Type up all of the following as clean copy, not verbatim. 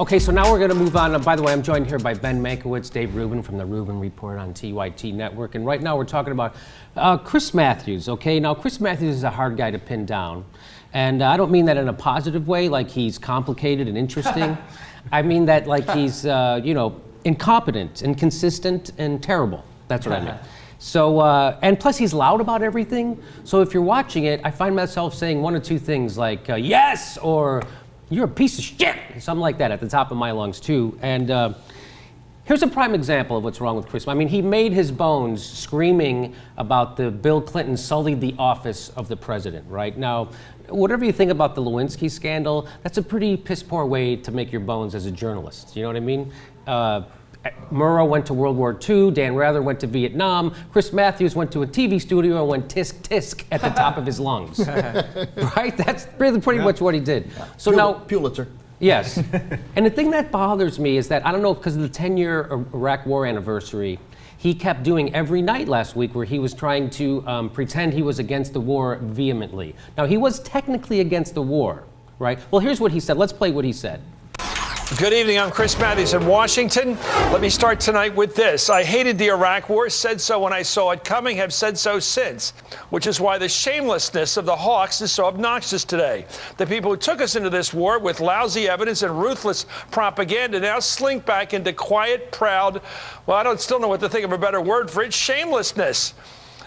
Okay, so now we're going to move on. By the way, I'm joined here by Ben Mankiewicz, Dave Rubin from the Rubin Report on TYT Network. And right now we're talking about Chris Mathews, okay? Now, Chris Mathews is a hard guy to pin down. And I don't mean that in a positive way, like he's complicated and interesting. I mean that like he's, incompetent, inconsistent, and terrible. That's what I mean. So, and plus he's loud about everything. So if you're watching it, I find myself saying one or two things like, yes, or you're a piece of shit, something like that at the top of my lungs too. And here's a prime example of what's wrong with Chris. I mean, he made his bones screaming about the Bill Clinton sullied the office of the president, right? Now, whatever you think about the Lewinsky scandal, that's a pretty piss poor way to make your bones as a journalist. You know what I mean? Murrow went to World War II, Dan Rather went to Vietnam, Chris Mathews went to a TV studio and went tisk tisk at the top of his lungs. Right? That's really pretty much what he did. So now Pulitzer. Yes. And the thing that bothers me is that, I don't know, because of the 10-year Iraq War anniversary, he kept doing every night last week where he was trying to pretend he was against the war vehemently. Now, he was technically against the war, right? Well, here's what he said. Let's play what he said. Good evening, I'm Chris Mathews in Washington. Let me start tonight with this. I hated the Iraq War, said so when I saw it coming, have said so since, which is why the shamelessness of the hawks is so obnoxious today. The people who took us into this war with lousy evidence and ruthless propaganda now slink back into quiet, proud, well, I don't still know what to think of a better word for it, shamelessness.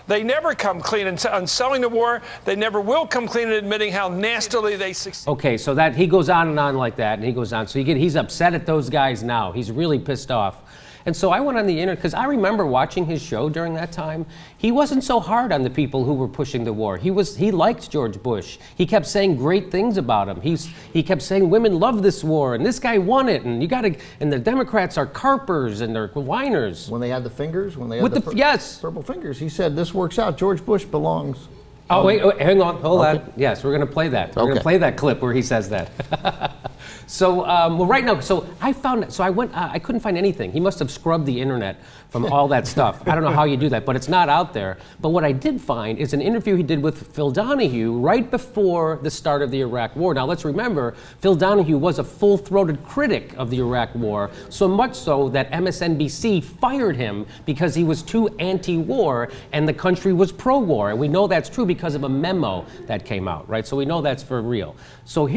They never come clean on selling the war. They never will come clean in admitting how nastily they succeed. Okay, so that he goes on and on like that, and he goes on. So he's upset at those guys now. He's really pissed off. And so I went on the internet, because I remember watching his show during that time. He wasn't so hard on the people who were pushing the war. He liked George Bush. He kept saying great things about him. He kept saying women love this war, and this guy won it, and and the Democrats are carpers and they're whiners. When they had the fingers, when they had yes. purple fingers, he said, this works out. George Bush belongs. Oh, wait, hang on, hold on. Yes, we're going to play that. We're going to play that clip where he says that. So, well, right now, so I found, so I went, I couldn't find anything. He must have scrubbed the internet from all that stuff. I don't know how you do that, but it's not out there. But what I did find is an interview he did with Phil Donahue right before the start of the Iraq War. Now, let's remember, Phil Donahue was a full-throated critic of the Iraq War, so much so that MSNBC fired him because he was too anti-war and the country was pro-war. And we know that's true because of a memo that came out, right? So we know that's for real. So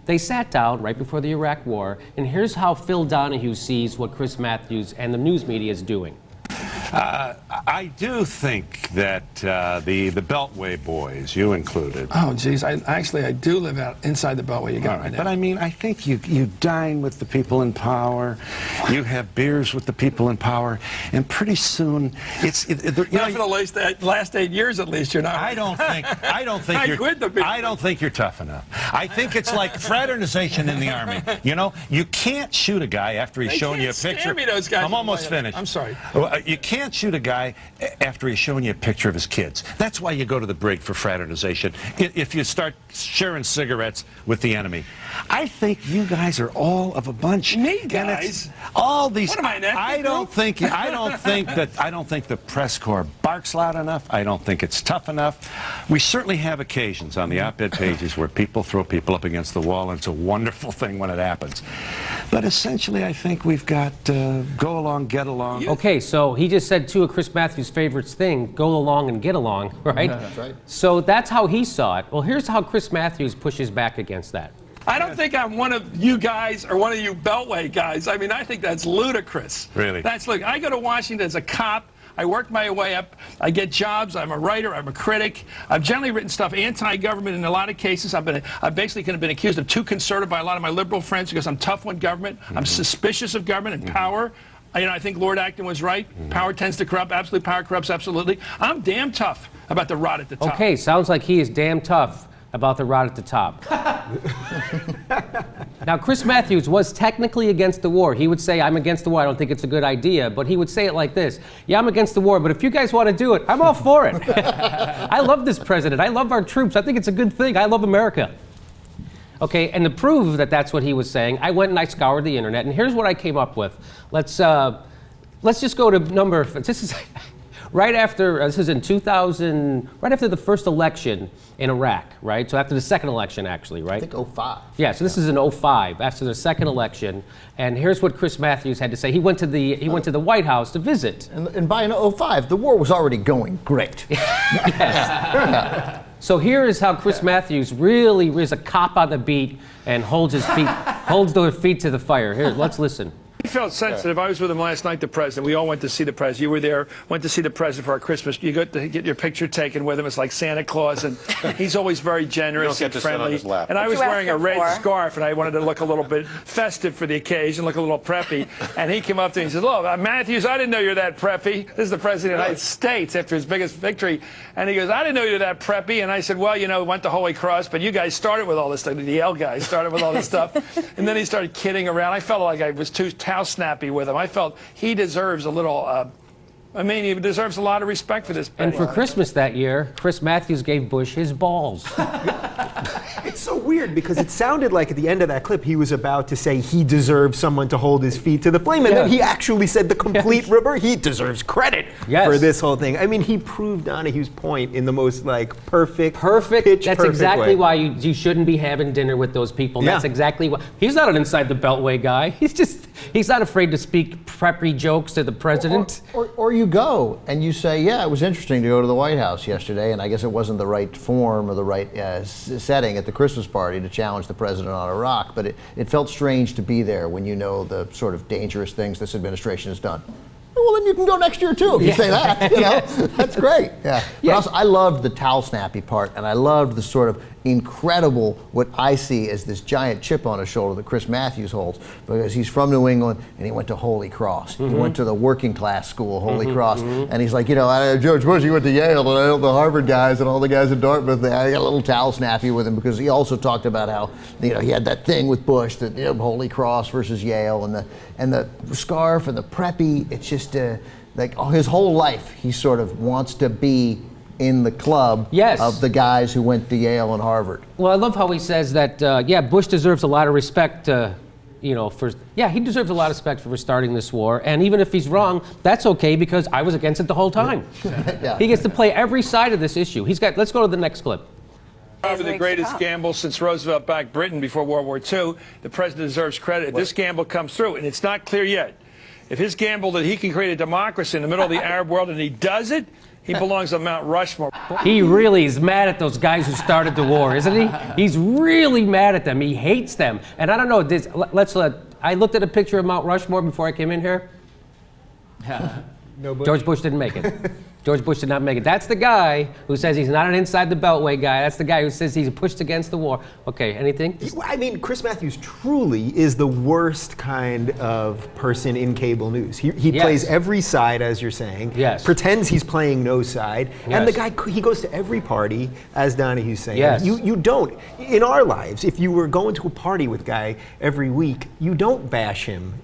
they sat down right before the Iraq War, and here's how Phil Donahue sees what Chris Mathews and the news media is doing. I do think that the Beltway boys, you included. Oh, geez, I do live out inside the Beltway. You got right, but I mean, I think you dine with the people in power, you have beers with the people in power, and pretty soon not for the last 8 years at least. You're not. I don't think you're tough enough. I think it's like fraternization in the Army. You know, you can't shoot a guy after he's shown you a picture. Those guys. I'm almost finished. I'm sorry. You can't shoot a guy after he's showing you a picture of his kids. That's why you go to the brig for fraternization. If you start sharing cigarettes with the enemy, I think you guys are all of a bunch. Me guys? All these. What am I, an ethnic I don't think the press corps barks loud enough. I don't think it's tough enough. We certainly have occasions on the op-ed pages where people throw people up against the wall, and it's a wonderful thing when it happens. But essentially, I think we've got go along, get along. Okay, so he just said two of Chris Mathews' favorites thing, go along and get along, right? That's right. So that's how he saw it. Well, here's how Chris Mathews pushes back against that. I don't think I'm one of you guys or one of you Beltway guys. I mean, I think that's ludicrous. Really? Look, I go to Washington as a cop. I work my way up. I get jobs. I'm a writer. I'm a critic. I've generally written stuff anti-government in a lot of cases. I've basically kind of been accused of too conservative by a lot of my liberal friends because I'm tough on government. I'm suspicious of government and power. I think Lord Acton was right. Power tends to corrupt. Absolute power corrupts absolutely. I'm damn tough about the rot at the top. Okay, sounds like he is damn tough about the rot at the top. Now, Chris Mathews was technically against the war. He would say, I'm against the war. I don't think it's a good idea. But he would say it like this. Yeah, I'm against the war, but if you guys want to do it, I'm all for it. I love this president. I love our troops. I think it's a good thing. I love America. Okay, and to prove that that's what he was saying, I went and I scoured the internet, and here's what I came up with. Let's just go to right after, this is in 2000, right after the first election in Iraq, right? So after the second election, actually, right? I think 05. Yeah, so this is in 05, after the second election. And here's what Chris Mathews had to say. He went to the White House to visit. And by 05, the war was already going great. Yes. So here is how Chris Mathews really is a cop on the beat and holds their feet to the fire. Here, let's listen. He felt sensitive. I was with him last night, the president. We all went to see the president. You were there, went to see the president for our Christmas. You got to get your picture taken with him. It's like Santa Claus, and he's always very generous and friendly. And I was wearing a red scarf, and I wanted to look a little bit festive for the occasion, look a little preppy. And he came up to me and said, "Look, Mathews, I didn't know you're that preppy." This is the president of the United States after his biggest victory. And he goes, "I didn't know you're that preppy." And I said, "Well, you know, went to Holy Cross, but you guys started with all this stuff. The Yale guys started with all this stuff." And then he started kidding around. I felt like I was too towel snappy with him. I felt he deserves a little, he deserves a lot of respect for this. And for Christmas that year, Chris Mathews gave Bush his balls. It's so weird because it sounded like at the end of that clip he was about to say he deserves someone to hold his feet to the flame, and then he actually said the complete reverse. He deserves credit for this whole thing. I mean, he proved Donahue's point in the most perfect. That's exactly why you shouldn't be having dinner with those people. That's exactly why. He's not an inside the Beltway guy. He's not afraid to speak preppy jokes to the president. Or you go and you say, yeah, it was interesting to go to the White House yesterday, and I guess it wasn't the right form or the right setting at the Christmas party to challenge the president on Iraq, but it felt strange to be there when you know the sort of dangerous things this administration has done. Well, then you can go next year too if you say that. You know, that's great. Yeah. But also, I loved the towel snappy part, and I loved the sort of incredible, what I see as this giant chip on his shoulder that Chris Mathews holds, because he's from New England and he went to Holy Cross. He went to the working class school, Holy Cross, and he's like, you know, George Bush, he went to Yale, and I know the Harvard guys and all the guys at Dartmouth. I got a little towel snappy with him because he also talked about how, you know, he had that thing with Bush, that, you know, Holy Cross versus Yale, and the scarf and the preppy. It's just like his whole life, he sort of wants to be in the club of the guys who went to Yale and Harvard. Well, I love how he says that, Bush deserves a lot of respect, he deserves a lot of respect for starting this war. And even if he's wrong, that's okay because I was against it the whole time. He gets to play every side of this issue. Let's go to the next clip. Probably the greatest gamble since Roosevelt backed Britain before World War II. The president deserves credit. If this gamble comes through, and it's not clear yet, if his gamble that he can create a democracy in the middle of the Arab world and he does it, he belongs on Mount Rushmore. He really is mad at those guys who started the war, isn't he? He's really mad at them. He hates them. And I don't know, I looked at a picture of Mount Rushmore before I came in here. George Bush didn't make it. George Bush did not make it. That's the guy who says he's not an inside the Beltway guy. That's the guy who says he's pushed against the war. Okay, anything? I mean, Chris Mathews truly is the worst kind of person in cable news. He plays every side, as you're saying. Yes. Pretends he's playing no side. Yes. And the guy, he goes to every party, as Donahue's saying. Yes. You don't. In our lives, if you were going to a party with Guy every week, you don't bash him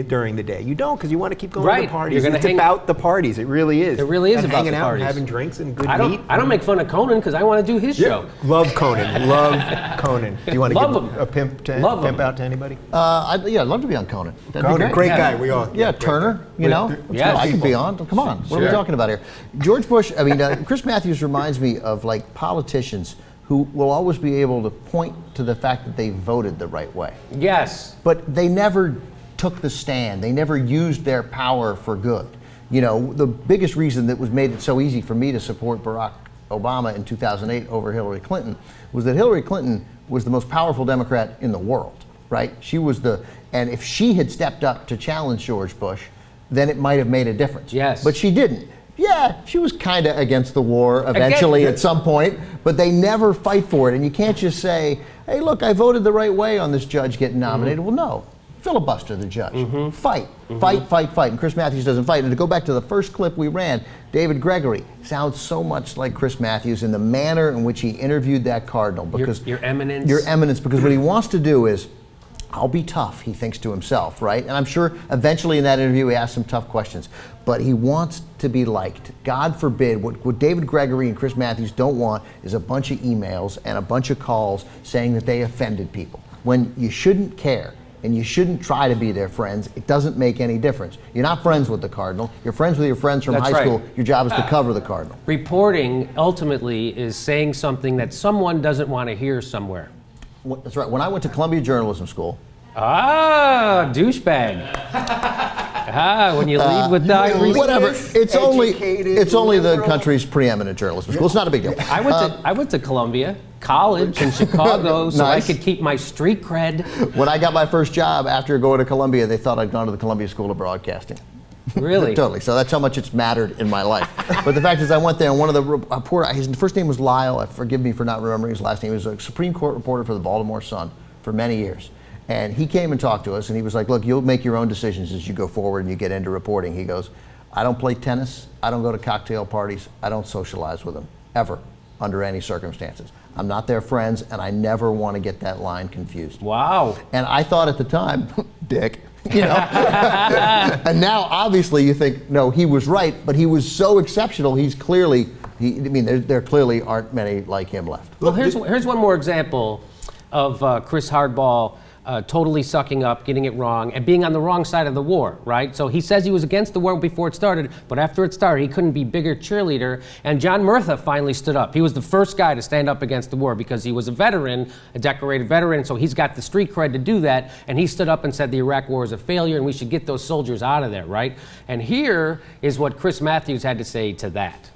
during the day. You don't, because you want to keep going to the parties. It's about the parties. It really is. It really is about hanging the out parties. And having drinks and good meat. I don't make fun of Conan because I want to do his show. Love Conan. Love Conan. Do you want to give a pimp out to anybody? I'd love to be on Conan. Conan, great guy. We all. Yeah, Turner. You know, I could be on. Come on. What are we talking about here? George Bush. I mean, Chris Mathews reminds me of like politicians who will always be able to point to the fact that they voted the right way. Yes. But they never took the stand. They never used their power for good. You know, the biggest reason that made it so easy for me to support Barack Obama in 2008 over Hillary Clinton was that Hillary Clinton was the most powerful Democrat in the world, right? And if she had stepped up to challenge George Bush, then it might have made a difference. Yes. But she didn't. Yeah, she was kind of against the war eventually at some point, but they never fight for it. And you can't just say, hey, look, I voted the right way on this judge getting nominated. Well, no. Filibuster the judge. Fight. And Chris Mathews doesn't fight. And to go back to the first clip we ran, David Gregory sounds so much like Chris Mathews in the manner in which he interviewed that cardinal. Because Your Eminence. Your Eminence, because what he wants to do is, I'll be tough, he thinks to himself, right? And I'm sure eventually in that interview he asked some tough questions. But he wants to be liked. God forbid, what David Gregory and Chris Mathews don't want is a bunch of emails and a bunch of calls saying that they offended people. When you shouldn't care and you shouldn't try to be their friends. It doesn't make any difference. You're not friends with the cardinal. You're friends with your friends from high school. Your job is to cover the cardinal. Reporting ultimately is saying something that someone doesn't want to hear somewhere. That's right. When I went to Columbia Journalism School. Ah, douchebag. When you lead with whatever. It's only the country's preeminent journalism school. It's not a big deal. I went to Columbia College in Chicago, so I could keep my street cred. When I got my first job after going to Columbia, they thought I'd gone to the Columbia School of Broadcasting. Really? Totally. So that's how much it's mattered in my life. But the fact is, I went there, and one of the reporters, his first name was Lyle. Forgive me for not remembering his last name. He was a Supreme Court reporter for the Baltimore Sun for many years. And he came and talked to us, and he was like, look, you'll make your own decisions as you go forward and you get into reporting. He goes, I don't play tennis. I don't go to cocktail parties. I don't socialize with them, ever, under any circumstances. I'm not their friends, and I never want to get that line confused. Wow. And I thought at the time, dick, you know. And now, obviously, you think, no, he was right, but he was so exceptional, he's clearly, there clearly aren't many like him left. Well, here's one more example of Chris Hardball totally sucking up, getting it wrong, and being on the wrong side of the war, right? So he says he was against the war before it started, but after it started, he couldn't be bigger cheerleader, and John Murtha finally stood up. He was the first guy to stand up against the war because he was a veteran, a decorated veteran, so he's got the street cred to do that, and he stood up and said the Iraq war is a failure and we should get those soldiers out of there, right? And here is what Chris Mathews had to say to that.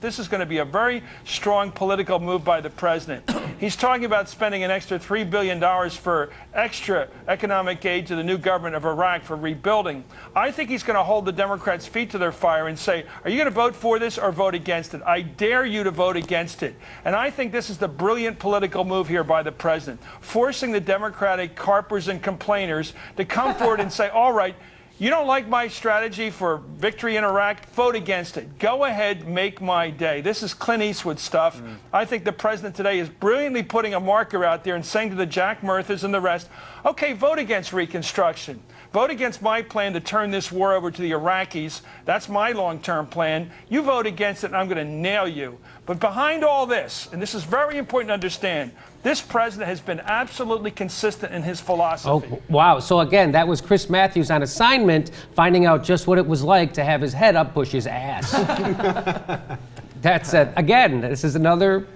This is going to be a very strong political move by the president. He's talking about spending an extra $3 billion for extra economic aid to the new government of Iraq for rebuilding. I think he's going to hold the Democrats' feet to their fire and say, are you going to vote for this or vote against it? I dare you to vote against it. And I think this is the brilliant political move here by the president, forcing the Democratic carpers and complainers to come forward and say, all right, you don't like my strategy for victory in Iraq? Vote against it. Go ahead, make my day. This is Clint Eastwood stuff. I think the president today is brilliantly putting a marker out there and saying to the Jack Murthas and the rest, okay, vote against Reconstruction. Vote against my plan to turn this war over to the Iraqis. That's my long-term plan. You vote against it, and I'm going to nail you. But behind all this, and this is very important to understand, this president has been absolutely consistent in his philosophy. Oh, wow. So again, that was Chris Mathews on assignment, finding out just what it was like to have his head up Bush's ass. That's it. Again, this is another...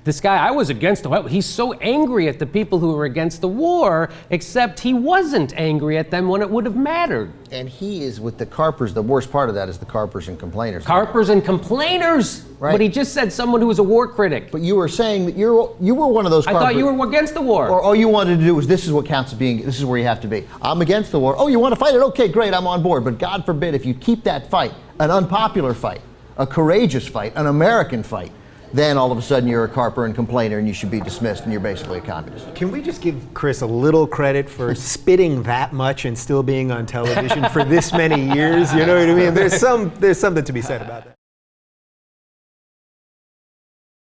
This guy, I was against the war. He's so angry at the people who were against the war, except he wasn't angry at them when it would have mattered. And he is with the carpers. The worst part of that is the carpers and complainers. Carpers and complainers? Right. But he just said someone who was a war critic. But you were saying that you were one of those carpers. I thought you were against the war. Or all you wanted to do was, this is what counts as being, this is where you have to be. I'm against the war. Oh, you want to fight it? Okay, great, I'm on board. But God forbid, if you keep that fight, an unpopular fight, a courageous fight, an American fight, then all of a sudden you're a carper and complainer and you should be dismissed and you're basically a communist. Can we just give Chris a little credit for spitting that much and still being on television for this many years? You know what I mean? There's something to be said about that.